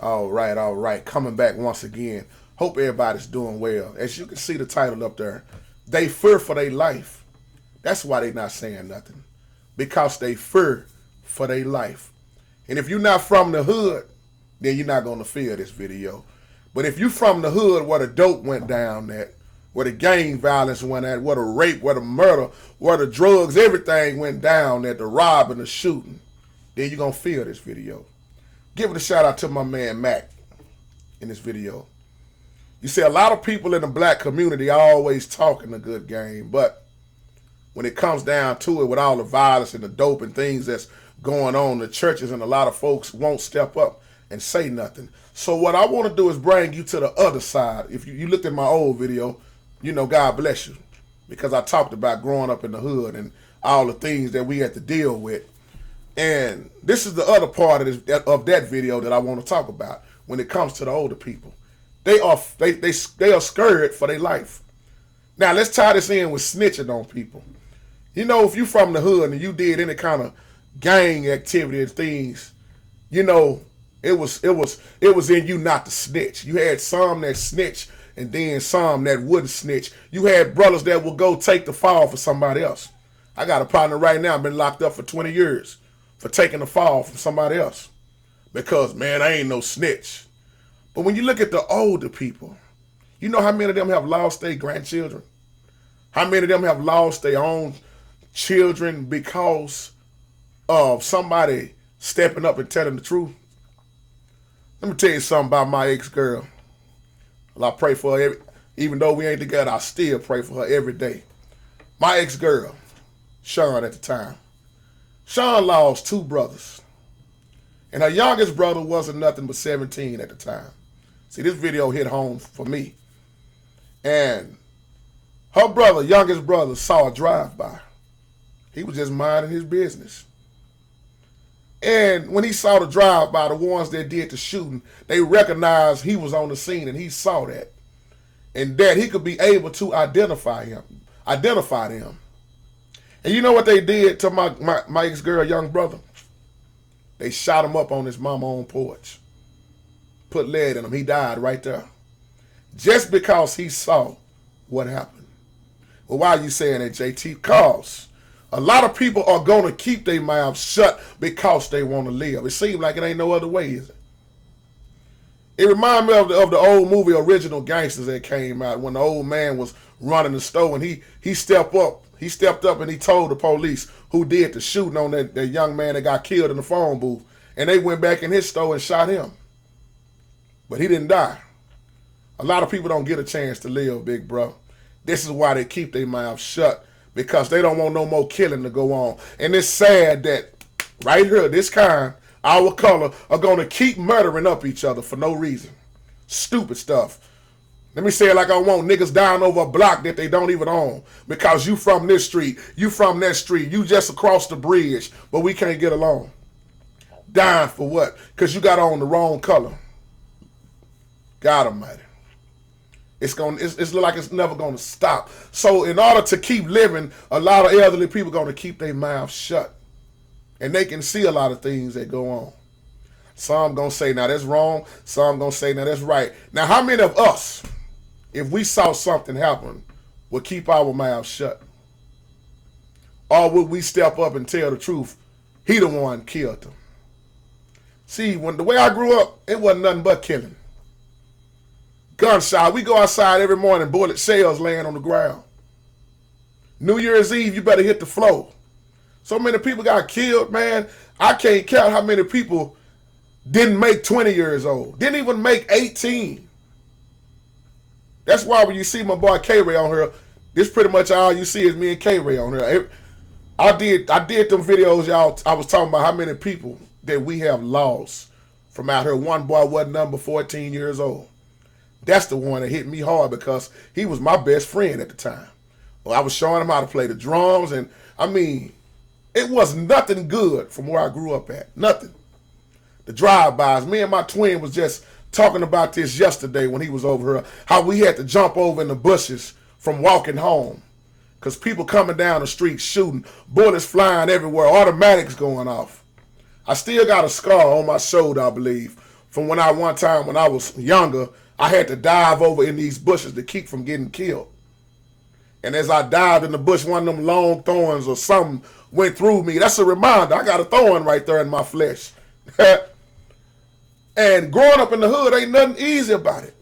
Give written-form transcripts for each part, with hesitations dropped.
All right, all right. Coming back once again. Hope everybody's doing well. As you can see the title up there, they fear for their life. That's why they not saying nothing. Because they fear for their life. And if you're not from the hood, then you're not going to feel this video. But if you from the hood where the dope went down at, where the gang violence went at, where the rape, where the murder, where the drugs, everything went down at, the robbing, the shooting, then you're going to feel this video. Give it a shout out to my man Mac in this video. You see, a lot of people in the black community are always talking a good game, but when it comes down to it, with all the violence and the dope and things that's going on, the churches and a lot of folks won't step up and say nothing. So what I want to do is bring you to the other side. If you looked at my old video, you know, God bless you, because I talked about growing up in the hood and all the things that we had to deal with. And this is the other part of that video that I want to talk about when it comes to the older people. They are scared for their life. Now let's tie this in with snitching on people. You know, if you from the hood and you did any kind of gang activity and things, you know, it was in you not to snitch. You had some that snitch and then some that wouldn't snitch. You had brothers that would go take the fall for somebody else. I got a partner right now, been locked up for 20 years for taking the fall from somebody else. Because, man, I ain't no snitch. But when you look at the older people, you know how many of them have lost their grandchildren? How many of them have lost their own children because of somebody stepping up and telling the truth? Let me tell you something about my ex-girl. Well, I pray for her, even though we ain't together, I still pray for her every day. My ex-girl, Sean at the time. Sean lost two brothers. And her youngest brother wasn't nothing but 17 at the time. See, this video hit home for me. And her brother, youngest brother, saw a drive-by. He was just minding his business. And when he saw the drive-by, the ones that did the shooting, they recognized he was on the scene and he saw that. And that he could be able to identify them. And you know what they did to my ex-girl, young brother? They shot him up on his mama on porch. Put lead in him. He died right there. Just because he saw what happened. Well, why are you saying that, JT? Because a lot of people are going to keep their mouths shut because they want to live. It seems like it ain't no other way, is it? It reminds me of the old movie Original Gangsters that came out when the old man was running the store and he stepped up. He stepped up and he told the police who did the shooting on that young man that got killed in the phone booth. And they went back in his store and shot him. But he didn't die. A lot of people don't get a chance to live, big bro. This is why they keep their mouths shut, because they don't want no more killing to go on. And it's sad that right here, this kind, our color, are going to keep murdering up each other for no reason. Stupid stuff. Let me say it like I want. Niggas dying over a block that they don't even own. Because you from this street, you from that street, you just across the bridge, but we can't get along. Dying for what? Because you got on the wrong color. God Almighty. It's like it's never going to stop. So in order to keep living, a lot of elderly people are going to keep their mouths shut. And they can see a lot of things that go on. Some going to say, now that's wrong. Some going to say, now that's right. Now, how many of us, if we saw something happen, would keep our mouths shut? Or would we step up and tell the truth? He the one killed them. See, the way I grew up, it wasn't nothing but killing. Gunshot. We go outside every morning, bullet shells laying on the ground. New Year's Eve, you better hit the floor. So many people got killed, man. I can't count how many people didn't make 20 years old. Didn't even make 18. That's why when you see my boy K-Ray on here, this pretty much all you see is me and K-Ray on here. I did them videos, y'all. I was talking about how many people that we have lost from out here. One boy wasn't number 14 years old. That's the one that hit me hard because he was my best friend at the time. Well, I was showing him how to play the drums, and I mean, it was nothing good from where I grew up at. Nothing. The drive-bys. Me and my twin was just talking about this yesterday when he was over here, how we had to jump over in the bushes from walking home because people coming down the street shooting, bullets flying everywhere, automatics going off. I still got a scar on my shoulder, I believe, from when one time when I was younger, I had to dive over in these bushes to keep from getting killed. And as I dived in the bush, one of them long thorns or something went through me. That's a reminder. I got a thorn right there in my flesh. And growing up in the hood ain't nothing easy about it.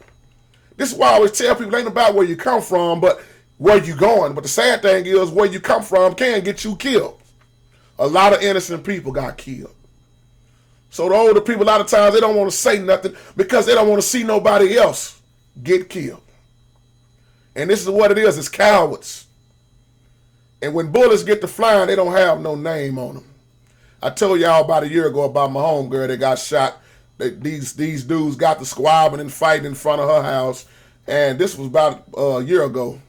This is why I always tell people, it ain't about where you come from, but where you going. But the sad thing is, where you come from can get you killed. A lot of innocent people got killed. So the older people, a lot of times, they don't want to say nothing because they don't want to see nobody else get killed. And this is what it is. It's cowards. And when bullets get to flying, they don't have no name on them. I told y'all about a year ago about my homegirl that got shot. These dudes got to squabbling and fighting in front of her house. And this was about a year ago.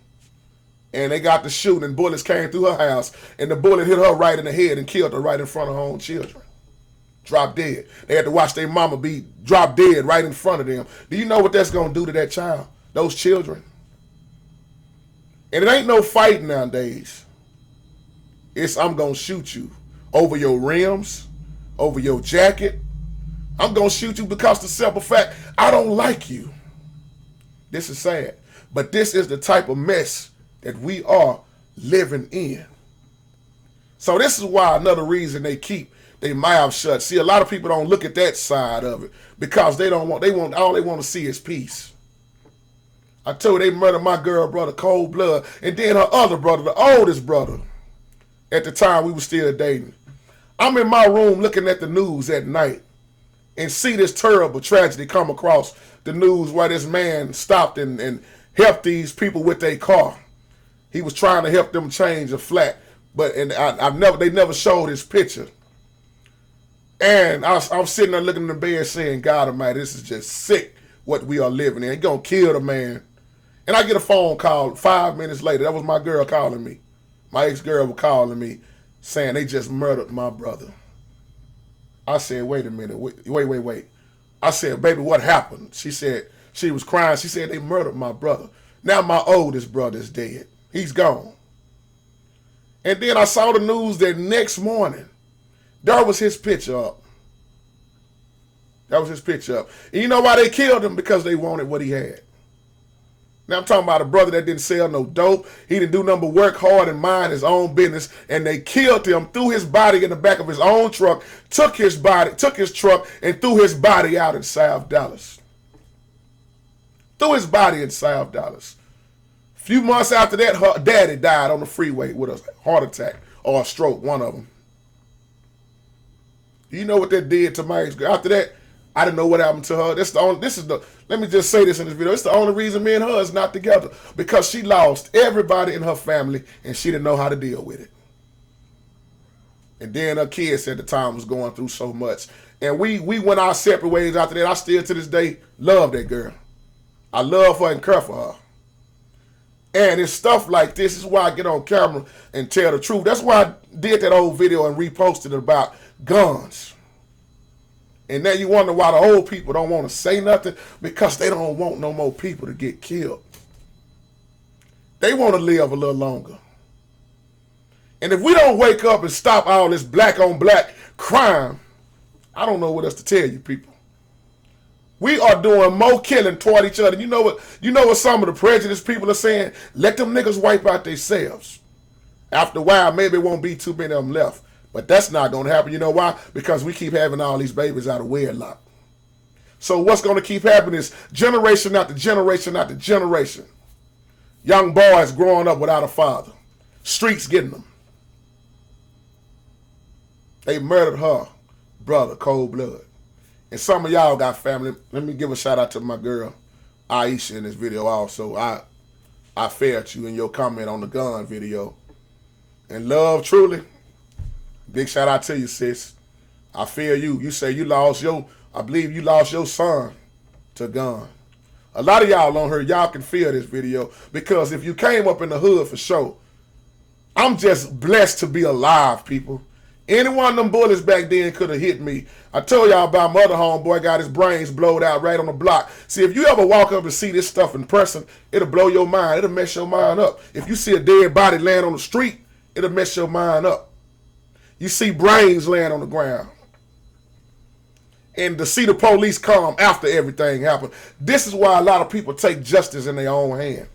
And they got to shooting and bullets came through her house. And the bullet hit her right in the head and killed her right in front of her own children. Dropped dead. They had to watch their mama be dropped dead right in front of them. Do you know what that's going to do to that child? Those children. And it ain't no fighting nowadays. It's I'm going to shoot you over your rims, over your jacket. I'm going to shoot you because the simple fact, I don't like you. This is sad. But this is the type of mess that we are living in. So this is why another reason they keep their mouths shut. See, a lot of people don't look at that side of it because all they want to see is peace. I told you they murdered my girl brother cold blood, and then her other brother, the oldest brother, at the time we were still dating. I'm in my room looking at the news at night and see this terrible tragedy come across the news where this man stopped and helped these people with their car. He was trying to help them change a flat, but they never showed his picture. And I'm sitting there looking in the bed saying, God Almighty, this is just sick what we are living in. He's going to kill the man. And I get a phone call 5 minutes later. That was my girl calling me. My ex-girl was calling me saying they just murdered my brother. I said, wait a minute. Wait. I said, baby, what happened? She said, she was crying. She said, they murdered my brother. Now my oldest brother is dead. He's gone. And then I saw the news that next morning, there was his picture up. That was his picture up. And you know why they killed him? Because they wanted what he had. Now I'm talking about a brother that didn't sell no dope. He didn't do nothing but work hard and mind his own business. And they killed him, threw his body in the back of his own truck, took his truck, and threw his body out in South Dallas. Threw his body in South Dallas. A few months after that, her daddy died on the freeway with a heart attack or a stroke, one of them. You know what that did to my ex-girl? After that, I didn't know what happened to her. Let me just say this in this video. It's the only reason me and her is not together. Because she lost everybody in her family and she didn't know how to deal with it. And then her kids at the time was going through so much. And we went our separate ways after that. I still to this day love that girl. I love her and care for her. And it's stuff like this is why I get on camera and tell the truth. That's why I did that old video and reposted it about guns. And now you wonder why the old people don't want to say nothing, because they don't want no more people to get killed. They want to live a little longer. And if we don't wake up and stop all this black on black crime, I don't know what else to tell you people. We are doing more killing toward each other. You know what some of the prejudiced people are saying? Let them niggas wipe out themselves. After a while, maybe it won't be too many of them left. But that's not going to happen. You know why? Because we keep having all these babies out of wedlock. So what's going to keep happening is generation after generation after generation. Young boys growing up without a father. Streets getting them. They murdered her brother, cold blood. And some of y'all got family. Let me give a shout out to my girl, Aisha, in this video also. I failed you in your comment on the gun video. And love, truly. Big shout out to you, sis. I feel you. You say I believe you lost your son to gun. A lot of y'all on here, y'all can feel this video, because if you came up in the hood for sure, I'm just blessed to be alive, people. Any one of them bullets back then could have hit me. I told y'all about my other homeboy got his brains blowed out right on the block. See, if you ever walk up and see this stuff in person, it'll blow your mind. It'll mess your mind up. If you see a dead body laying on the street, it'll mess your mind up. You see brains laying on the ground. and to see the police come after everything happened. This is why a lot of people take justice in their own hand.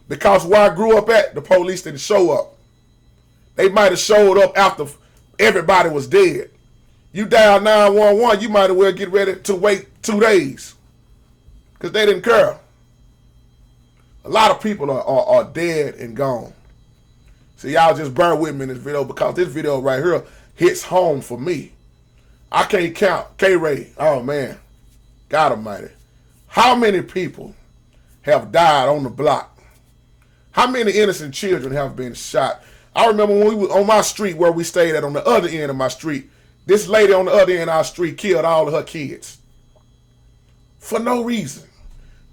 Because where I grew up at, the police didn't show up. They might have showed up after everybody was dead. You dial 911, you might as well get ready to wait 2 days. Because they didn't care. A lot of people are dead and gone. So y'all just bear with me in this video, because this video right here hits home for me. I can't count. K-Ray, oh man, God almighty. How many people have died on the block? How many innocent children have been shot? I remember when we were on my street where we stayed at, on the other end of my street, this lady on the other end of our street killed all of her kids. For no reason.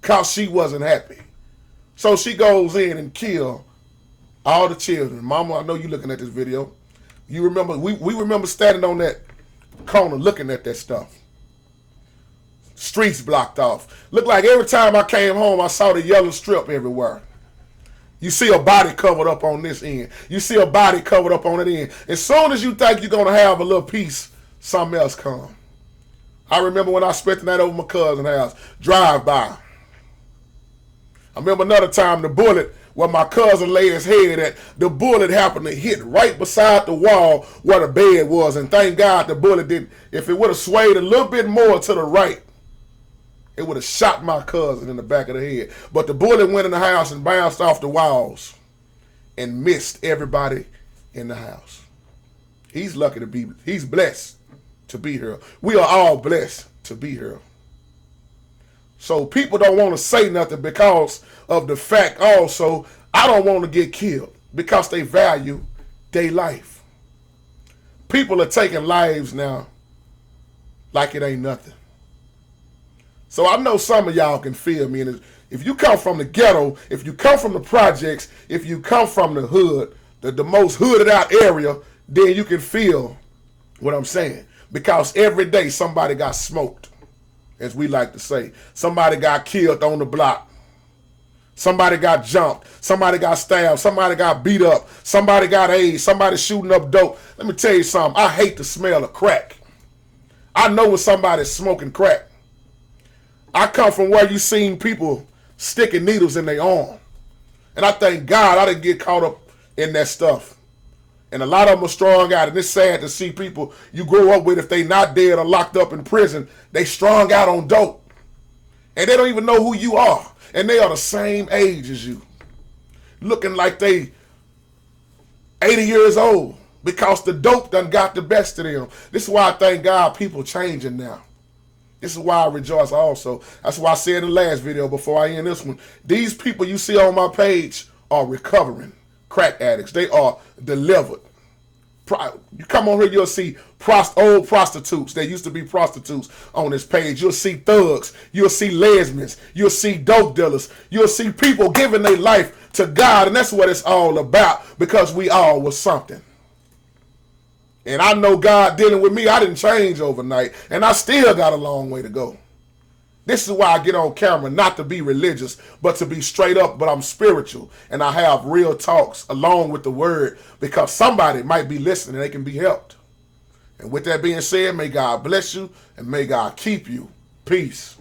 Because she wasn't happy. So she goes in and kills all the children. Mama, I know you looking at this video. You remember, we remember standing on that corner looking at that stuff. Streets blocked off. Looked like every time I came home, I saw the yellow strip everywhere. You see a body covered up on this end. You see a body covered up on that end. As soon as you think you're going to have a little peace, something else comes. I remember when I spent the night over my cousin's house, drive by. I remember another time the bullet, where my cousin laid his head at, the bullet happened to hit right beside the wall where the bed was. And thank God the bullet didn't. If it would have swayed a little bit more to the right, it would have shot my cousin in the back of the head. But the bullet went in the house and bounced off the walls and missed everybody in the house. He's lucky to be, he's blessed to be here. We are all blessed to be here. So people don't want to say nothing because of the fact also, I don't want to get killed, because they value their life. People are taking lives now like it ain't nothing. So I know some of y'all can feel me. And if you come from the ghetto, if you come from the projects, if you come from the hood, the most hooded out area, then you can feel what I'm saying. Because every day somebody got smoked, as we like to say. Somebody got killed on the block. Somebody got jumped. Somebody got stabbed. Somebody got beat up. Somebody got AIDS. Somebody shooting up dope. Let me tell you something. I hate the smell of crack. I know when somebody's smoking crack. I come from where you seen people sticking needles in their arm. And I thank God I didn't get caught up in that stuff. And a lot of them are strung out. And it's sad to see people you grow up with, if they not dead or locked up in prison, they strung out on dope. And they don't even know who you are. And they are the same age as you. Looking like they 80 years old. Because the dope done got the best of them. This is why I thank God people changing now. This is why I rejoice also. That's why I said in the last video before I end this one, these people you see on my page are recovering crack addicts. They are delivered. You come on here, you'll see old prostitutes. There used to be prostitutes on this page. You'll see thugs. You'll see lesbians. You'll see dope dealers. You'll see people giving their life to God. And that's what it's all about, because we all was something. And I know God dealing with me. I didn't change overnight. And I still got a long way to go. This is why I get on camera, not to be religious, but to be straight up, but I'm spiritual. And I have real talks along with the word, because somebody might be listening and they can be helped. And with that being said, may God bless you and may God keep you. Peace.